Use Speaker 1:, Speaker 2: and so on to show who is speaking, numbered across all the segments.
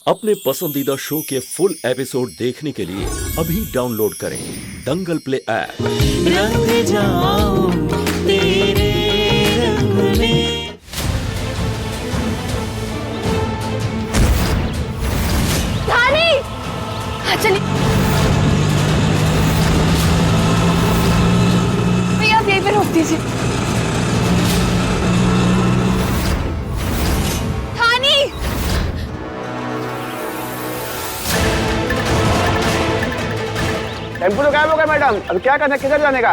Speaker 1: अपने पसंदीदा शो के फुल एपिसोड देखने के लिए अभी डाउनलोड करें दंगल प्ले ऐप।
Speaker 2: रंग जाऊं तेरे रंग में।
Speaker 3: धानी! हाँ चलिए भैया, आप यहीं पे रोक दीजिए। धानी!
Speaker 4: टेम्पो तो गायब हो गया मैडम, अब क्या करना, किधर जाने का?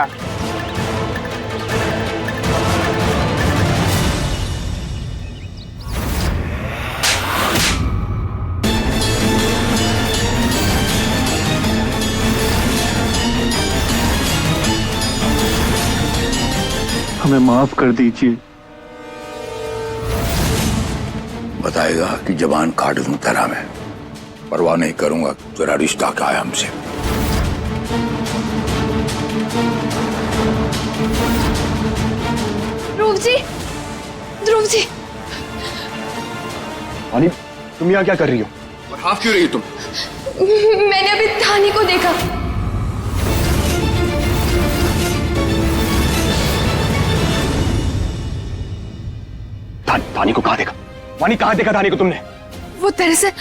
Speaker 5: हमें माफ कर दीजिए।
Speaker 6: बताएगा कि जबान काट दूं तेरा मैं, परवाह नहीं करूंगा तेरा रिश्ता क्या है हमसे।
Speaker 3: ध्रुव जी, ध्रुव जी।
Speaker 5: वानी, तुम यहाँ क्या कर रही हो?
Speaker 6: और हाफ क्यों रही तुम?
Speaker 3: मैंने अभी धानी को देखा।
Speaker 5: धानी को कहाँ देखा? वानी, कहाँ देखा धानी को तुमने?
Speaker 3: वो तेरे से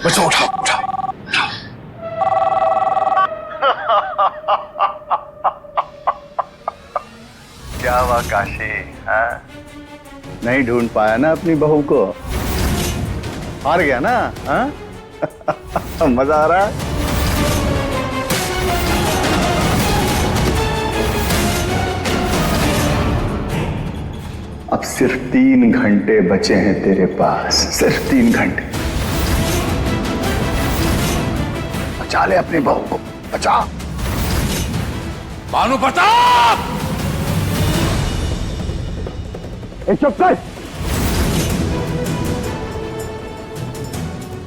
Speaker 6: बच्चा उठा उठा उठा।
Speaker 5: क्या हुआ काशी? हाँ? नहीं ढूंढ पाया ना अपनी बहू को? हार गया ना? हाँ? मजा आ रहा है? अब सिर्फ 3 घंटे बचे हैं तेरे पास, सिर्फ 3 घंटे। बचा ले अपनी बहू को, बचा।
Speaker 6: भानु प्रताप!
Speaker 5: चुप कर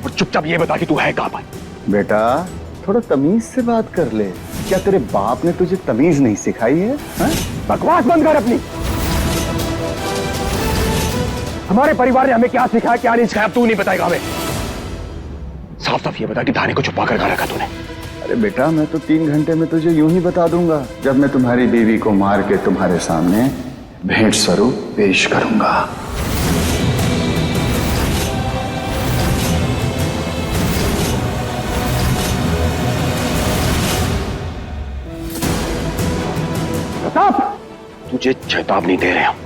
Speaker 5: और चुपचाप ये बता कि तू है कहां पर? बेटा, थोड़ा तमीज से बात कर ले। क्या तेरे बाप ने तुझे तमीज नहीं सिखाई है? बकवास बंद कर अपनी। हमारे परिवार ने हमें क्या सिखाया क्या नहीं सिखाया तू नहीं बताएगा हमें। साफ साफ ये बता कि धानी को छुपा कर रखा तूने। अरे बेटा, मैं तो 3 घंटे में तुझे यूं ही बता दूंगा, जब मैं तुम्हारी बीवी को मार के तुम्हारे सामने भेंट स्वरूप पेश करूंगा। प्रताप, तुझे चेतावनी दे रहे हम,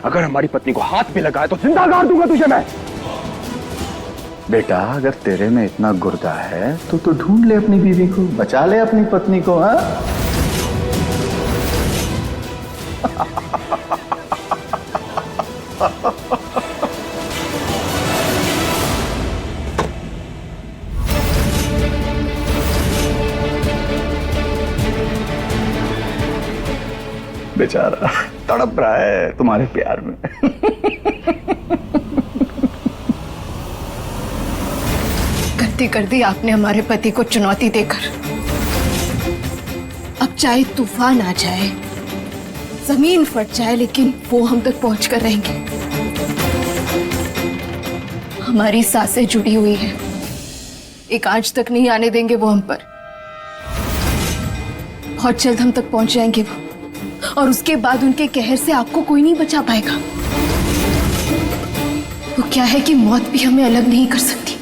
Speaker 5: अगर हमारी पत्नी को हाथ पे लगाए तो जिंदा गाड़ दूंगा तुझे मैं। बेटा, अगर तेरे में इतना गुर्दा है तो तू ढूंढ ले अपनी बीवी को, बचा ले अपनी पत्नी को। हाँ? बेचारा तड़प रहा है तुम्हारे प्यार में।
Speaker 3: गलती कर दी आपने हमारे पति को चुनौती देकर। अब चाहे तूफान आ जाए, जमीन फट जाए, लेकिन वो हम तक पहुंचकर रहेंगे। हमारी सांसें जुड़ी हुई है, एक आंच तक नहीं आने देंगे वो हम पर। बहुत जल्द हम तक पहुंच जाएंगे वो, और उसके बाद उनके कहर से आपको कोई नहीं बचा पाएगा। वो क्या है कि मौत भी हमें अलग नहीं कर सकती।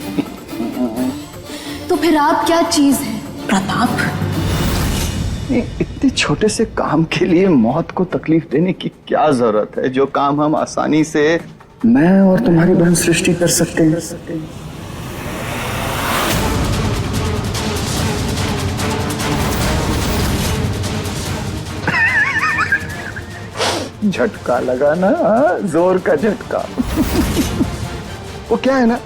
Speaker 3: तो फिर आप क्या चीज हैं प्रताप?
Speaker 5: इतने छोटे से काम के लिए मौत को तकलीफ देने की क्या जरूरत है, जो काम हम आसानी से मैं और तुम्हारी बहन सृष्टि कर सकते हैं। झटका लगा ना, जोर का झटका। वो क्या है ना,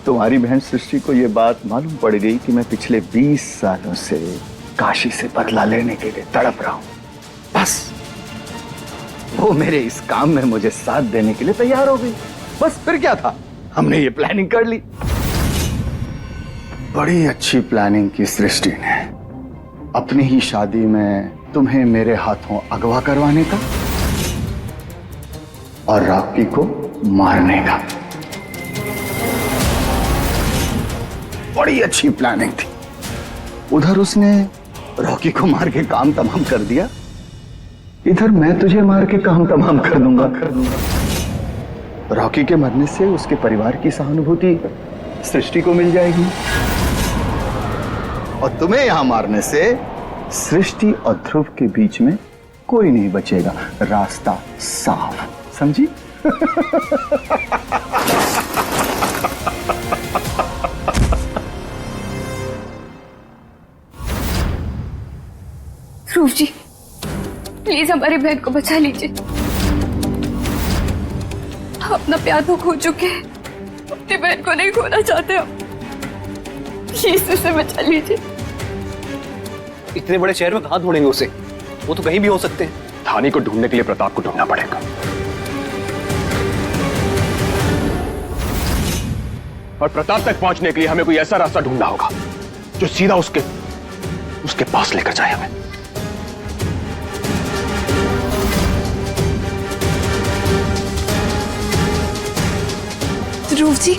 Speaker 5: तुम्हारी बहन सृष्टि को ये बात मालूम पड़ गई कि मैं पिछले 20 सालों से काशी से बदला लेने के लिए तड़प रहा हूं। बस वो मेरे इस काम में मुझे साथ देने के लिए तैयार हो गई। बस फिर क्या था, हमने ये प्लानिंग कर ली। बड़ी अच्छी प्लानिंग की सृष्टि ने, अपनी ही शादी में तुम्हें मेरे हाथों अगवा करवाने का और रॉकी को मारने का। बड़ी अच्छी प्लानिंग थी। उधर उसने रॉकी को मार के काम तमाम कर दिया, इधर मैं तुझे मार के काम तमाम कर दूंगा। रॉकी के मरने से उसके परिवार की सहानुभूति सृष्टि को मिल जाएगी और तुम्हें यहां मारने से सृष्टि और ध्रुव के बीच में कोई नहीं बचेगा। रास्ता साफ, समझी?
Speaker 3: ध्रुव जी, प्लीज हमारी बहन को बचा लीजिए। हम अपना प्यार तो खो चुके हैं, अपनी बहन को नहीं खोना चाहते हम। प्लीज उसे बचा लीजिए।
Speaker 7: इतने बड़े शहर में कहां ढूंढेंगे उसे? वो तो कहीं भी हो सकते हैं।
Speaker 5: धानी को ढूंढने के लिए प्रताप को ढूंढना पड़ेगा, और प्रताप तक पहुंचने के लिए हमें कोई ऐसा रास्ता ढूंढना होगा जो सीधा उसके पास लेकर जाए हमें।
Speaker 3: ध्रुव जी,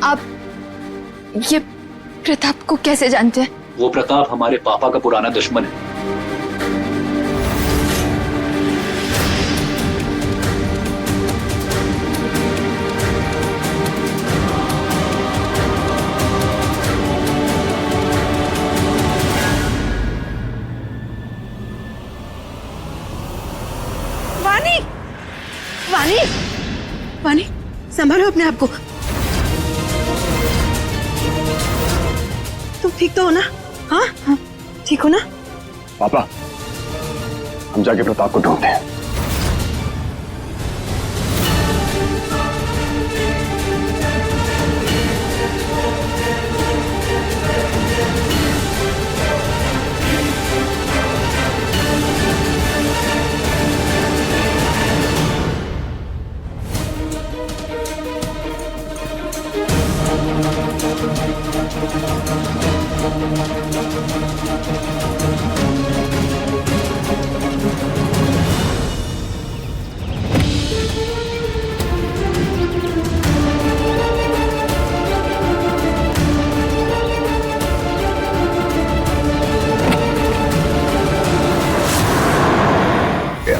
Speaker 3: आप ये प्रताप को कैसे जानते हैं?
Speaker 8: वो प्रताप हमारे पापा का पुराना दुश्मन है।
Speaker 3: वानी, वानी, वानी, संभालो अपने आप को। तुम ठीक तो हो ना? हाँ हाँ, ठीक हो ना?
Speaker 5: पापा, हम जाके प्रताप को ढूंढते हैं।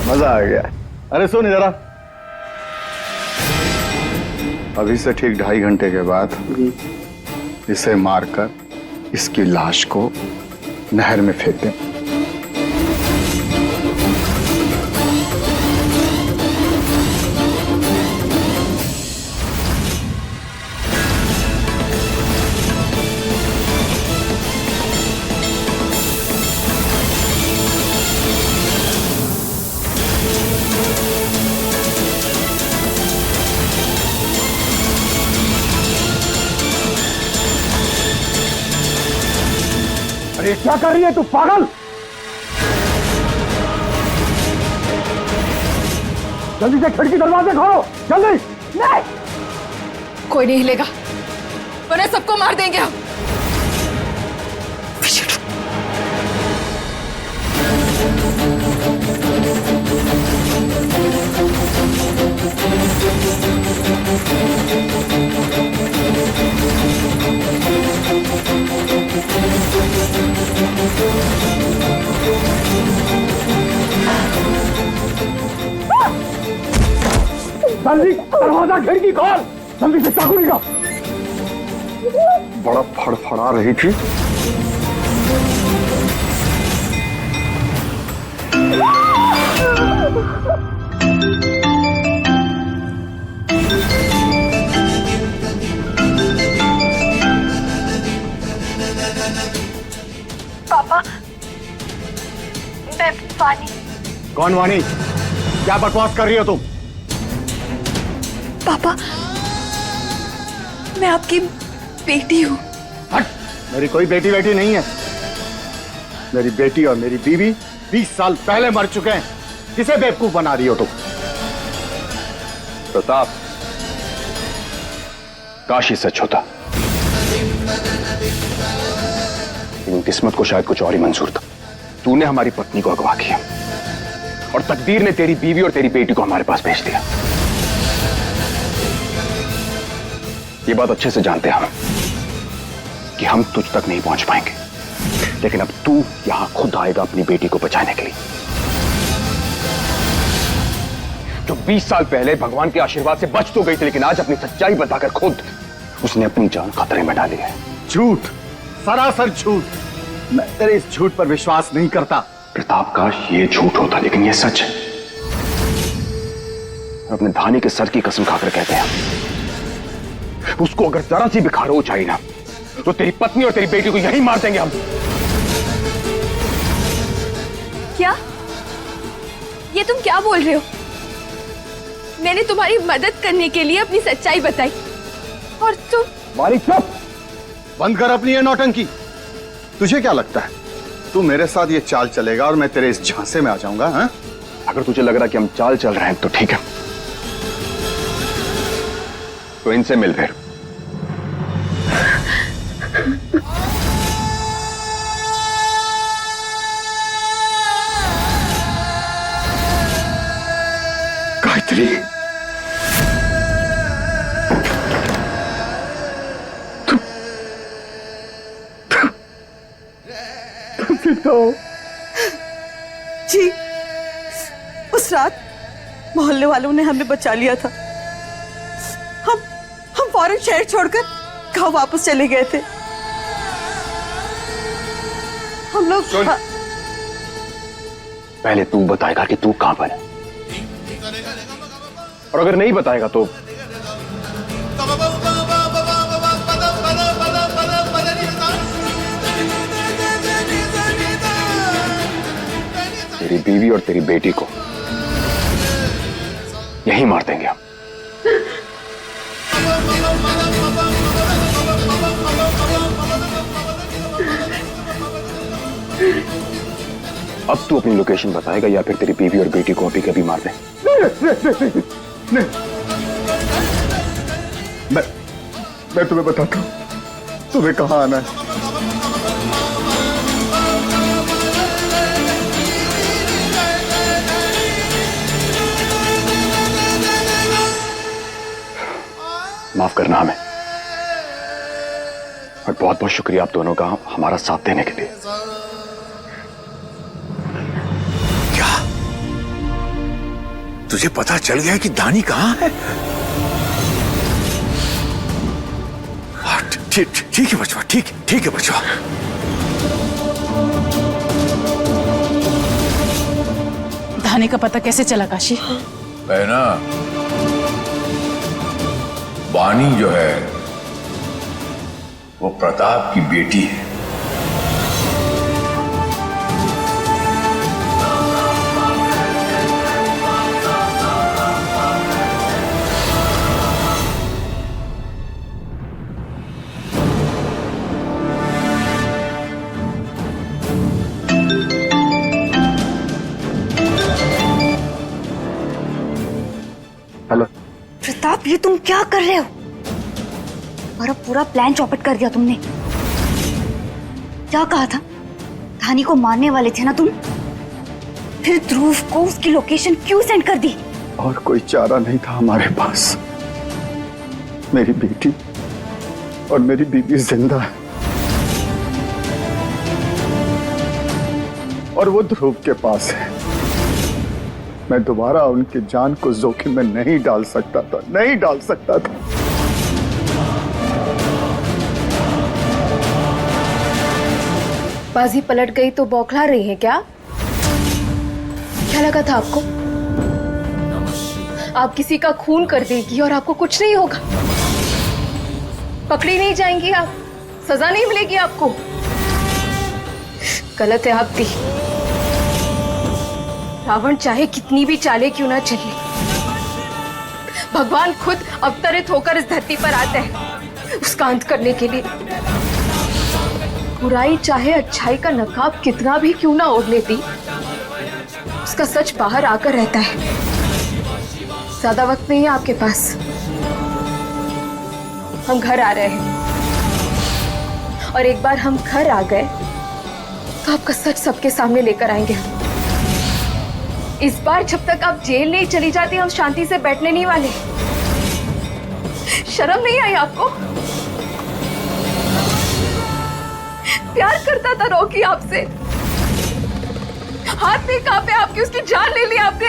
Speaker 5: मजा आ गया। अरे सुन जरा, अभी से ठीक 2.5 घंटे के बाद इसे मारकर इसकी लाश को नहर में फेंक दें। अरे क्या कर रही है तू, पागल? जल्दी से खिड़की दरवाजे खोलो, जल्दी।
Speaker 3: नहीं, कोई नहीं हिलेगा, वरना सबको मार देंगे हम।
Speaker 5: जल्दी दरवाजा खिड़की खोल, जल्दी से चाकू निकाल। बड़ा फड़फड़ा रही थी।
Speaker 3: पापा, मैं वानी।
Speaker 5: कौन वानी? क्या बकवास कर रही हो तुम?
Speaker 3: पापा, मैं आपकी बेटी हूँ।
Speaker 5: हट, मेरी कोई बेटी बेटी नहीं है। मेरी बेटी और मेरी बीवी 20 साल पहले मर चुके हैं। किसे बेवकूफ बना रही हो तुम? प्रताप, काशी सच होता, लेकिन किस्मत को शायद कुछ और ही मंजूर था। तूने हमारी पत्नी को अगवा किया और तकदीर ने तेरी बीवी और तेरी बेटी को हमारे पास भेज दिया। ये बात अच्छे से जानते हैं हम कि हम तुझ तक नहीं पहुंच पाएंगे, लेकिन अब तू यहां खुद आएगा अपनी बेटी को बचाने के लिए। जो 20 साल पहले भगवान के आशीर्वाद से बच तो गई थी, लेकिन आज अपनी सच्चाई बताकर खुद उसने अपनी जान खतरे में डाली है। झूठ, सरासर झूठ। मैं तेरे इस झूठ पर विश्वास नहीं करता। प्रताप, काश ये झूठ होता, लेकिन ये सच है। अपने धानी के सर की कसम खाकर कहते हैं, उसको अगर जरा सी भी खरोच आई ना, तो तेरी पत्नी और तेरी बेटी को यहीं मार देंगे हम।
Speaker 3: क्या? ये तुम क्या बोल रहे हो? मैंने तुम्हारी मदद करने के लिए अपनी सच्चाई बताई और तुम?
Speaker 5: मारी चुप! बंद कर अपनी ये नौटंकी। तुझे क्या लगता है तू मेरे साथ ये चाल चलेगा और मैं तेरे इस झांसे में आ जाऊंगा? हाँ? अगर तुझे लग रहा कि हम चाल चल रहे हैं तो ठीक है, तो इनसे मिल फिर। गायत्री,
Speaker 9: जी, उस रात मोहल्ले वालों ने हमें बचा लिया था। हम फौरन शहर छोड़कर गांव वापस चले गए थे। हम लोग
Speaker 5: पहले तू बताएगा कि तू कहां पर है, और अगर नहीं बताएगा तो तेरी बीवी और तेरी बेटी को यहीं मार देंगे हम। अब तू अपनी लोकेशन बताएगा या फिर तेरी बीवी और बेटी को अभी कभी मार दे? नहीं। मैं तुम्हें बताता हूं तुम्हें कहां आना है। माफ करना हमें, और बहुत बहुत शुक्रिया आप दोनों का हमारा साथ देने के लिए।
Speaker 6: क्या तुझे पता चल गया कि दानी कहां है? ठीक है बचवा, ठीक है बचवा।
Speaker 9: धानी का पता कैसे चला काशी?
Speaker 6: बहना, वानी जो है वो प्रताप की बेटी है।
Speaker 5: हेलो
Speaker 3: प्रताप, ये तुम क्या कर रहे हो? हमारा पूरा प्लान चौपट कर दिया तुमने। क्या कहा था? धानी को मारने वाले थे ना तुम? फिर ध्रुव को उसकी लोकेशन क्यों सेंड कर दी?
Speaker 5: और कोई चारा नहीं था हमारे पास। मेरी बेटी और मेरी बीवी जिंदा है, और वो ध्रुव के पास है। मैं दोबारा उनकी जान को जोखिम में नहीं डाल सकता था।
Speaker 3: बाजी पलट गई तो बौखला रही है क्या? क्या लगा था आपको आप किसी का खून कर देगी और आपको कुछ नहीं होगा? पकड़ी नहीं जाएंगी आप? सजा नहीं मिलेगी आपको? गलत है आपकी। रावण चाहे कितनी भी चाले क्यों ना चले, भगवान खुद अवतरित होकर इस धरती पर आते हैं उसका अंत करने के लिए। बुराई चाहे अच्छाई का नकाब कितना भी क्यों ना ओढ़ लेती, उसका सच बाहर आकर रहता है। ज्यादा वक्त नहीं है आपके पास। हम घर आ रहे हैं और एक बार हम घर आ गए तो आपका सच सबके सामने लेकर आएंगे। इस बार जब तक आप जेल नहीं चली जाती हम शांति से बैठने नहीं वाले। शर्म नहीं आई आपको? प्यार करता था रॉकी आपसे, हाथ नहीं कांपे आपकी, उसकी जान ले ली आपने।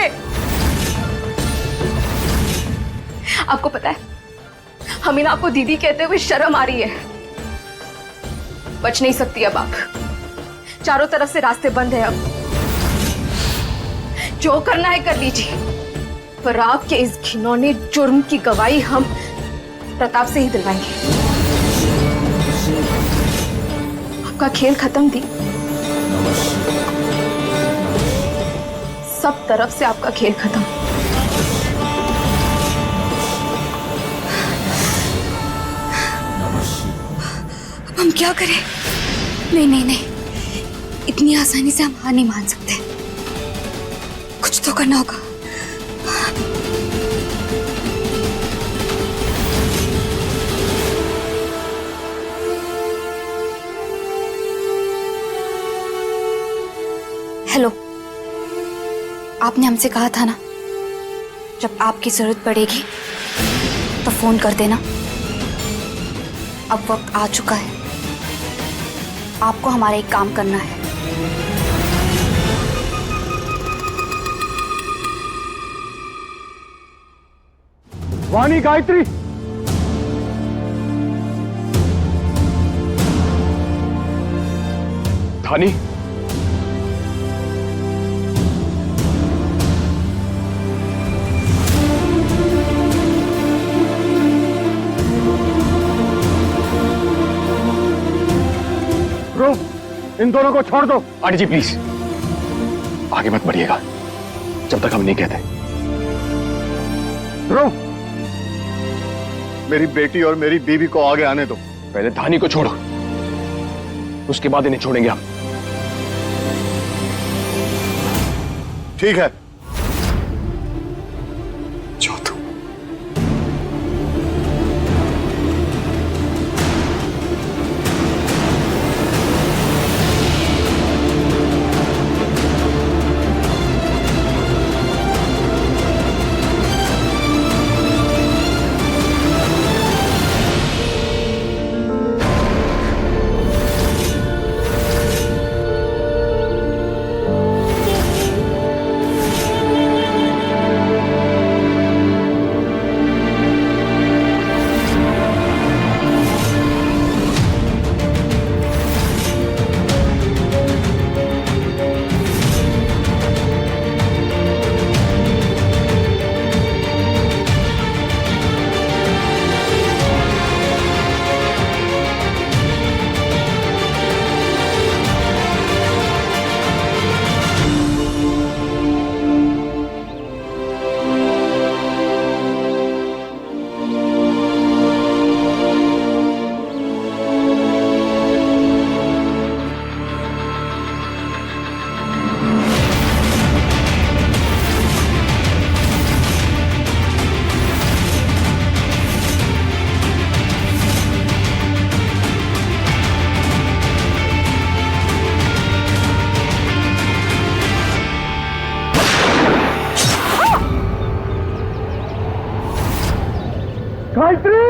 Speaker 3: आपको पता है हमीना आपको दीदी कहते हुए शर्म आ रही है। बच नहीं सकती अब आप, चारों तरफ से रास्ते बंद है। अब जो करना है कर लीजिए, पर आपके इस घिनौने जुर्म की गवाही हम प्रताप से ही दिलवाएंगे। आपका खेल खत्म दी, सब तरफ से आपका खेल खत्म।
Speaker 10: अब हम क्या करें? नहीं नहीं नहीं, इतनी आसानी से हम हार नहीं मान सकते। कुछ तो करना होगा। हेलो, आपने हमसे कहा था ना जब आपकी जरूरत पड़ेगी तो फोन कर देना। अब वक्त आ चुका है, आपको हमारा एक काम करना है।
Speaker 5: वाणी, गायत्री, धानी, इन दोनों को छोड़ दो। आंटी जी प्लीज आगे मत बढ़िएगा जब तक हम नहीं कहते। ध्रुव, मेरी बेटी और मेरी बीवी को आगे आने दो। पहले धानी को छोड़ो, उसके बाद इन्हें छोड़ेंगे हम। ठीक है, जो तुम। गायत्री,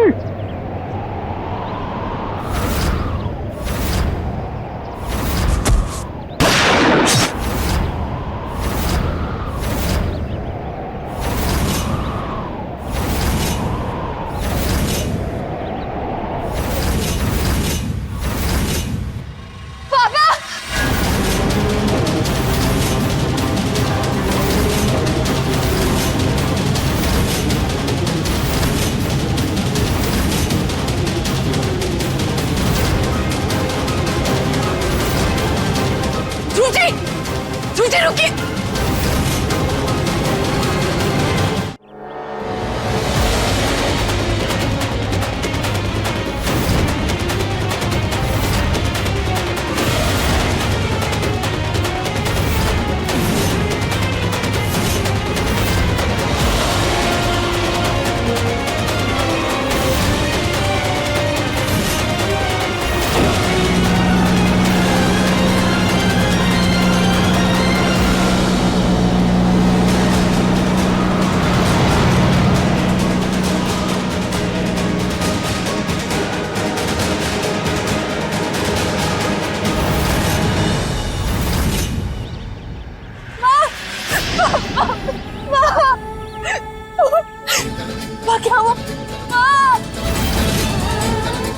Speaker 9: माँ क्या हुआ?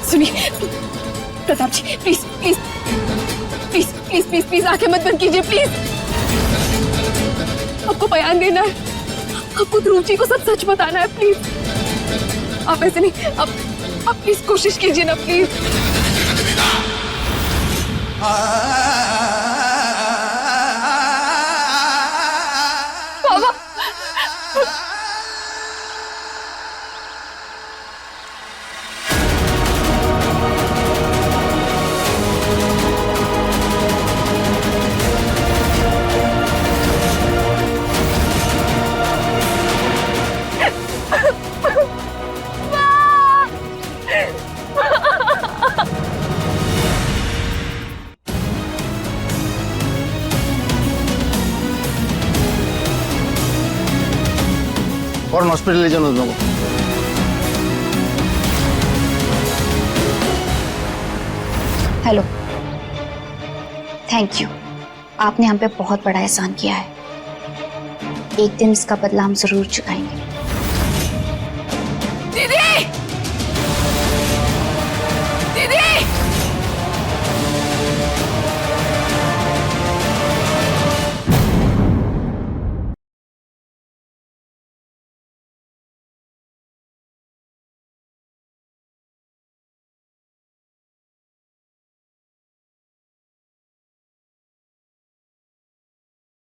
Speaker 9: सुनिए Pratap ji, please please please please please please आंखें मत बंद कीजिए प्लीज। आपको बयान देना है, आपको ध्रुव जी को सब सच बताना है प्लीज। आप ऐसे नहीं, आप प्लीज कोशिश कीजिए ना प्लीज। बाबा
Speaker 5: और हॉस्पिटल ले जाओ लोगों को।
Speaker 10: Hello, thank you. आपने हम पे बहुत बड़ा एहसान किया है। एक दिन इसका बदला हम जरूर चुकाएंगे।
Speaker 9: दीदी